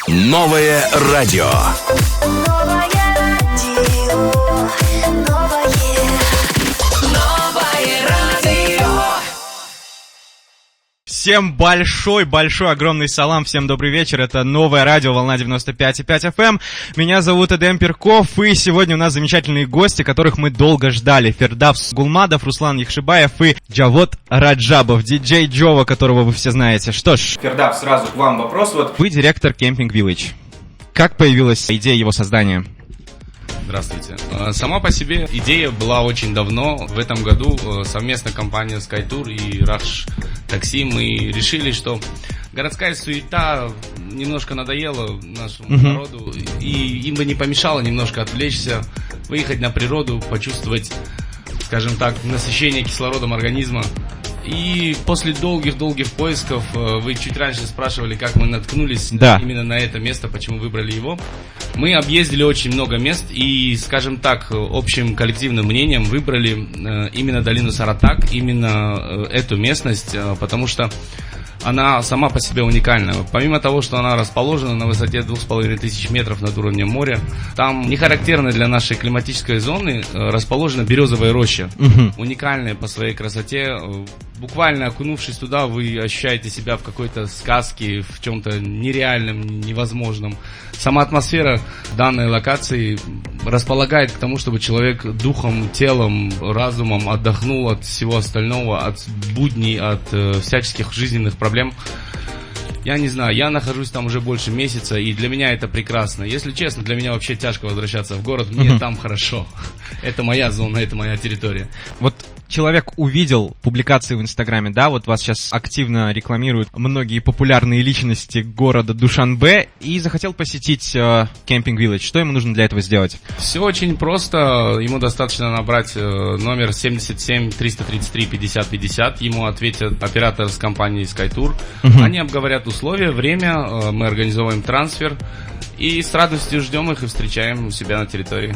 Новое радио. Всем большой, огромный салам, всем добрый вечер, это Новое радио, волна 95,5 FM, меня зовут Эдем Перков, и сегодня у нас замечательные гости, которых мы долго ждали, Фердавс Гулмадов, Руслан Яхшибаев и Джавод Раджабов, диджей Джова, которого вы все знаете. Что ж, Фердавс, сразу к вам вопрос, вы директор Camping Village, как появилась идея его создания? Здравствуйте. Сама по себе идея была очень давно. В этом году совместно компания SkyTour и Rush Taxi мы решили, что городская суета немножко надоела нашему народу, и им бы не помешало немножко отвлечься, выехать на природу, почувствовать, скажем так, насыщение кислородом организма. И после долгих поисков, вы чуть раньше спрашивали, как мы наткнулись именно на это место, почему выбрали его. Мы объездили очень много мест и, скажем так, общим коллективным мнением выбрали именно долину Саратак, именно эту местность, потому что она сама по себе уникальна. Помимо того, что она расположена на высоте 2500 метров над уровнем моря, там не характерно для нашей климатической зоны расположена березовая роща. Уникальная по своей красоте. Буквально окунувшись туда, вы ощущаете себя в какой-то сказке, в чем-то нереальном, невозможном. Сама атмосфера данной локации располагает к тому, чтобы человек духом, телом, разумом отдохнул от всего остального, от будней, от всяческих жизненных проблем. Я не знаю, я нахожусь там уже больше месяца, и для меня это прекрасно. Если честно, для меня вообще тяжко возвращаться в город, мне там хорошо. Это моя зона, это моя территория. Вот человек увидел публикации в Инстаграме, да, вот вас сейчас активно рекламируют многие популярные личности города Душанбе, и захотел посетить Camping Village. Что ему нужно для этого сделать? Все очень просто. Ему достаточно набрать номер 77 333 50 50. Ему ответят оператор с компании SkyTour. Они обговорят условия, время, мы организовываем трансфер. И с радостью ждем их и встречаем у себя на территории.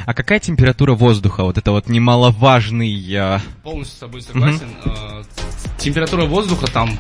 А какая температура воздуха? Вот это вот немаловажный... Полностью с тобой согласен. Температура воздуха там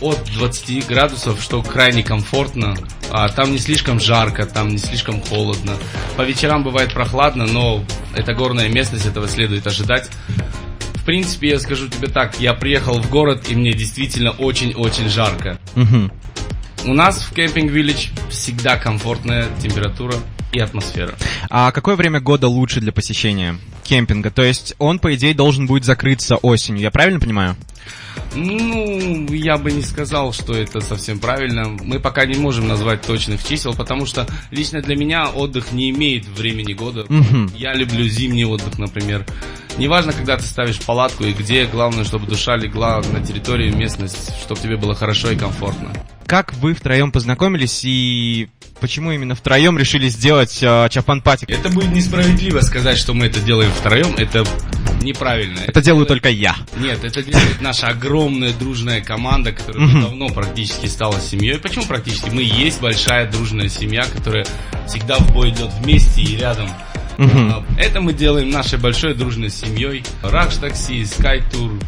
от 20 градусов, что крайне комфортно. Там не слишком жарко, там не слишком холодно. По вечерам бывает прохладно, но это горная местность, этого следует ожидать. В принципе, я скажу тебе так, я приехал в город, и мне действительно очень-очень жарко. У нас в Camping Village всегда комфортная температура и атмосфера. А какое время года лучше для посещения кемпинга? То есть он, по идее, должен будет закрыться осенью, я правильно понимаю? Ну, я бы не сказал, что это совсем правильно. Мы пока не можем назвать точных чисел, потому что лично для меня отдых не имеет времени года. Я люблю зимний отдых, например. Неважно, когда ты ставишь палатку и где, главное, чтобы душа легла на территории, местность, чтобы тебе было хорошо и комфортно. Как вы втроем познакомились и почему именно втроем решили сделать чапан-пати? Это будет несправедливо сказать, что мы это делаем втроем, это неправильно. Это делаю только я. Нет, это делает наша огромная дружная команда, которая уже давно практически стала семьей. Почему практически? Мы и есть большая дружная семья, которая всегда в бой идет вместе и рядом. Это мы делаем нашей большой дружной семьей. Rush Taxi, SkyTour.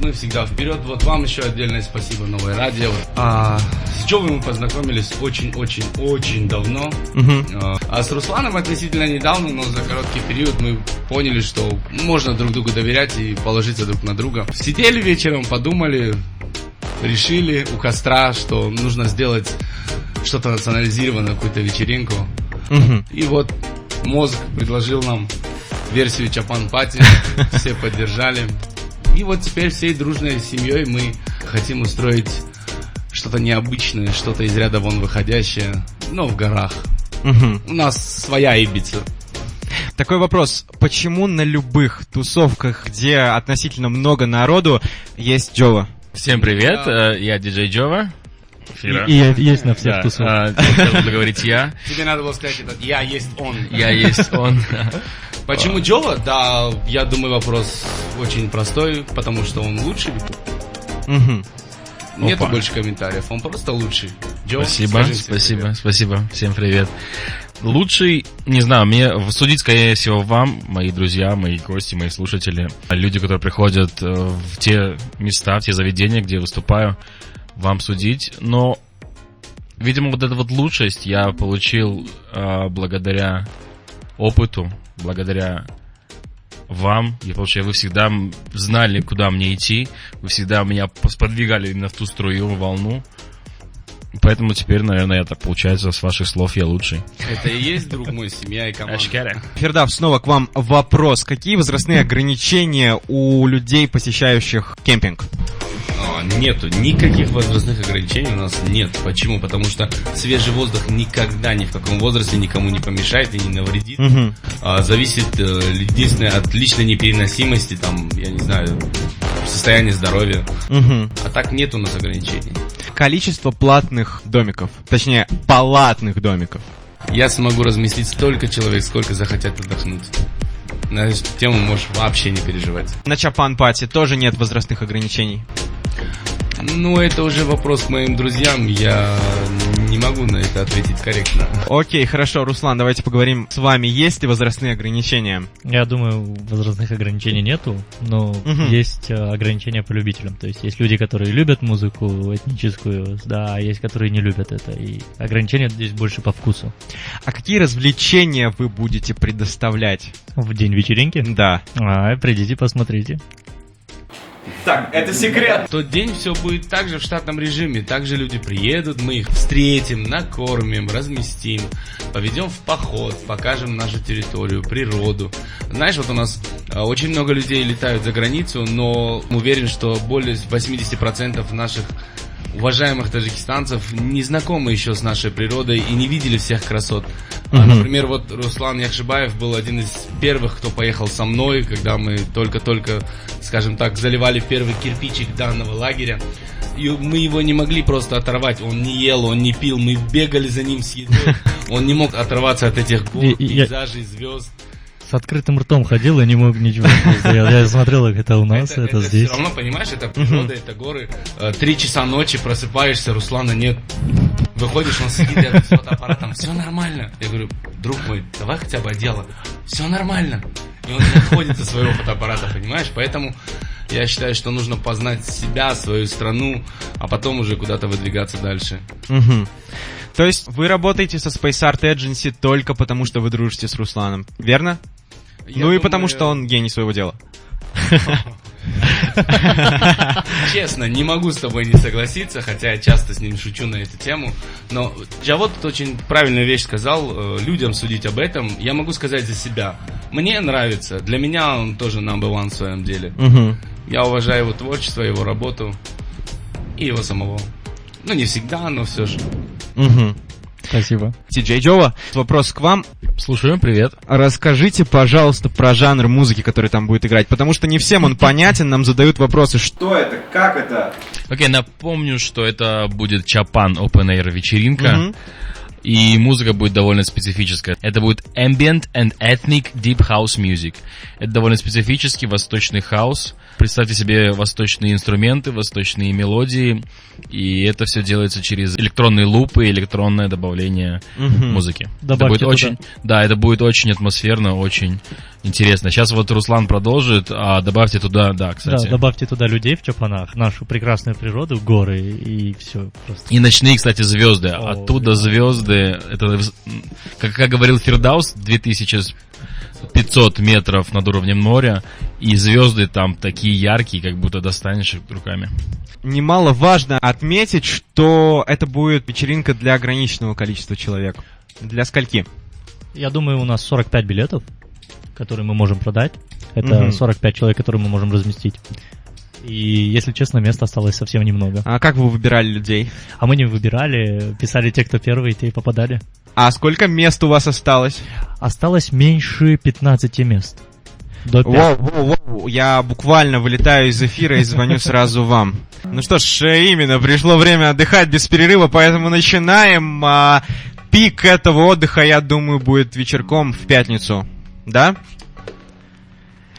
Мы всегда вперед. Вот вам еще отдельное спасибо, Новое радио. С Джовой мы познакомились очень давно. А с Русланом относительно недавно, но за короткий период мы поняли, что можно друг другу доверять и положиться друг на друга. Сидели вечером, подумали, решили у костра, что нужно сделать что-то национализированное, какую-то вечеринку. И вот мозг предложил нам версию чапан-пати, все поддержали. И вот теперь всей дружной семьей мы хотим устроить что-то необычное, что-то из ряда вон выходящее, но в горах. У нас своя Ибица. Такой вопрос. Почему на любых тусовках, где относительно много народу, есть Джова? Всем привет, я диджей Джова. И есть на всех тусовках. Буду говорить я. Тебе надо было сказать это «я есть он». Я есть он. Почему Джова? Да, я думаю, вопрос очень простой, потому что он лучший. Нету больше комментариев, он просто лучший. Джо, спасибо, всем привет. Лучший, не знаю, мне судить, скорее всего, вам, мои друзья, мои гости, мои слушатели, люди, которые приходят в те места, в те заведения, где я выступаю, вам судить, но Видимо, вот эту вот лучшесть я получил благодаря опыту, благодаря вам. Я получаю, вы всегда знали, куда мне идти. Вы всегда меня сподвигали именно в ту струю, волну. Поэтому теперь, наверное, так получается, с ваших слов я лучший. Это и есть, друг мой, семья и команда. Фердав, снова к вам вопрос. Какие возрастные ограничения у людей, посещающих кемпинг? Нету никаких возрастных ограничений у нас нет. Почему? Потому что свежий воздух никогда ни в каком возрасте никому не помешает и не навредит. Зависит единственное от личной непереносимости, там, я не знаю, состояния здоровья. А так нет у нас ограничений. Количество платных домиков, точнее, палатных домиков. Я смогу разместить столько человек, сколько захотят отдохнуть. На эту тему можешь вообще не переживать. На Чапан-пати тоже нет возрастных ограничений? Ну, это уже вопрос к моим друзьям, я не могу на это ответить корректно. Окей, хорошо, Руслан, давайте поговорим с вами. Есть ли возрастные ограничения? Я думаю, возрастных ограничений нету, но есть ограничения по любителям. То есть есть люди, которые любят музыку этническую, да, а есть, которые не любят это. И ограничения здесь больше по вкусу. А какие развлечения вы будете предоставлять? В день вечеринки? Да. Придите, посмотрите. Так, это секрет. В тот день все будет так же в штатном режиме. Также люди приедут, мы их встретим, накормим, разместим, поведем в поход, покажем нашу территорию, природу. Знаешь, вот у нас очень много людей летают за границу, но уверен, что более 80% наших уважаемых таджикистанцев не знакомы еще с нашей природой и не видели всех красот. Например, вот Руслан Яхшибаев был один из первых, кто поехал со мной, когда мы только-только, скажем так, заливали первый кирпичик данного лагеря. И мы его не могли просто оторвать. Он не ел, он не пил, мы бегали за ним с едой. Он не мог оторваться от этих гор, пейзажей, звезд. С открытым ртом ходил и не мог ничего сделать. Я смотрел, как это у нас, это здесь. Все равно, понимаешь, это природа, это горы. 3 часа ночи просыпаешься, Руслана нет. Выходишь, он сидит рядом с фотоаппаратом. Все нормально. Я говорю, друг мой, давай хотя бы одела. Все нормально. И он не отходит от своего фотоаппарата, понимаешь? Поэтому я считаю, что нужно познать себя, свою страну, а потом уже куда-то выдвигаться дальше. То есть вы работаете со Space Art Agency только потому, что вы дружите с Русланом, верно? И потому, что он гений своего дела. Честно, не могу с тобой не согласиться, хотя я часто с ним шучу на эту тему. Но Джавод тут очень правильную вещь сказал, людям судить об этом. Я могу сказать за себя. Мне нравится, для меня он тоже number one в своем деле. Я уважаю его творчество, его работу и его самого. Ну, не всегда, но все же. Спасибо. Ти-Джей Джова, вопрос к вам. Слушаю, привет. Расскажите, пожалуйста, про жанр музыки, который там будет играть, потому что не всем он понятен, нам задают вопросы, что это, как это? Окей, напомню, что это будет Чапан Open Air вечеринка. И музыка будет довольно специфическая. Это будет Ambient and Ethnic Deep House Music. Это довольно специфический восточный хаус. Представьте себе восточные инструменты, восточные мелодии. И это все делается через электронные лупы, электронное добавление музыки. Добавьте это будет это будет очень атмосферно, очень интересно. Сейчас вот Руслан продолжит, а добавьте туда, кстати. Да, добавьте туда людей в Чапанах, нашу прекрасную природу, горы и все просто. И ночные, кстати, звезды. Оттуда звезды. Это, как говорил Фердаус, 2500 метров над уровнем моря, и звезды там такие яркие, как будто достанешь их руками. Немаловажно отметить, что это будет вечеринка для ограниченного количества человек. Для скольки? Я думаю, у нас 45 билетов, которые мы можем продать. Это 45 человек, которые мы можем разместить. И, если честно, места осталось совсем немного. А как вы выбирали людей? А мы не выбирали, писали те, кто первые, те и попадали. А сколько мест у вас осталось? Осталось меньше 15 мест. До 5. Воу. Я буквально вылетаю из эфира и звоню сразу вам. Ну что ж, именно, пришло время отдыхать без перерыва, поэтому начинаем. Пик этого отдыха, я думаю, будет вечерком в пятницу. Да?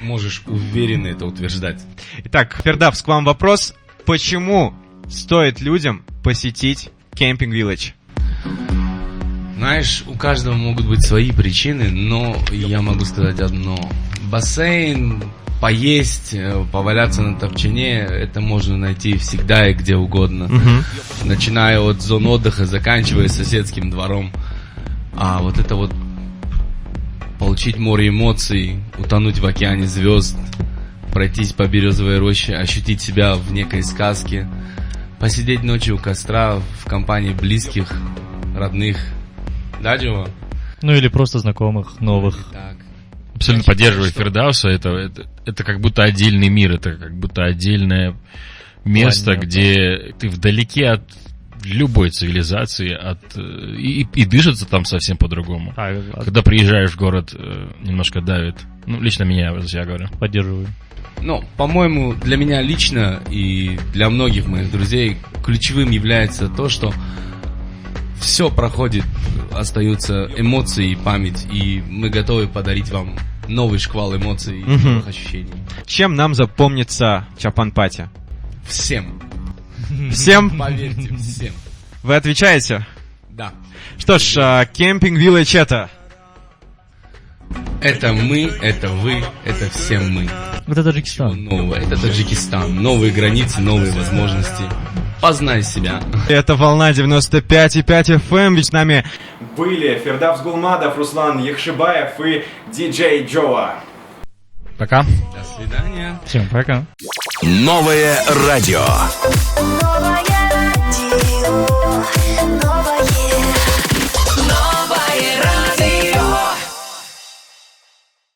Можешь уверенно это утверждать. Итак, Фердавс, к вам вопрос. Почему стоит людям посетить Camping Village? Знаешь, у каждого могут быть свои причины, но я могу сказать одно. Бассейн, поесть, поваляться на топчине, это можно найти всегда и где угодно. Начиная от зон отдыха, заканчивая соседским двором. А вот это вот получить море эмоций, утонуть в океане звезд, пройтись по березовой роще, ощутить себя в некой сказке, посидеть ночью у костра в компании близких, родных. Да, Джова? Ну или просто знакомых, новых. Так. Абсолютно поддерживаю Фердауса. Это как будто отдельный мир, это как будто отдельное место, Понятно. где ты вдалеке от любой цивилизации, и дышится там совсем по-другому. Когда приезжаешь в город, немножко давит. Ну, лично меня, я говорю. Поддерживаю. Ну, по-моему, для меня лично и для многих моих друзей ключевым является то, что все проходит, остаются эмоции и память, и мы готовы подарить вам новый шквал эмоций и новых ощущений. Чем нам запомнится Чапан-пати? Всем. Всем? Поверьте, всем. Вы отвечаете? Да. Что ж, кемпинг Village это? Это мы, это вы, это все мы. Это Таджикистан. Новое. Это Таджикистан. Новые границы, новые возможности. Познай себя. Это волна 95,5 FM, ведь с нами были Фердавс Гулмадов, Руслан Яхшибаев и диджей Джоа. Пока. До свидания. Всем пока. Новое радио.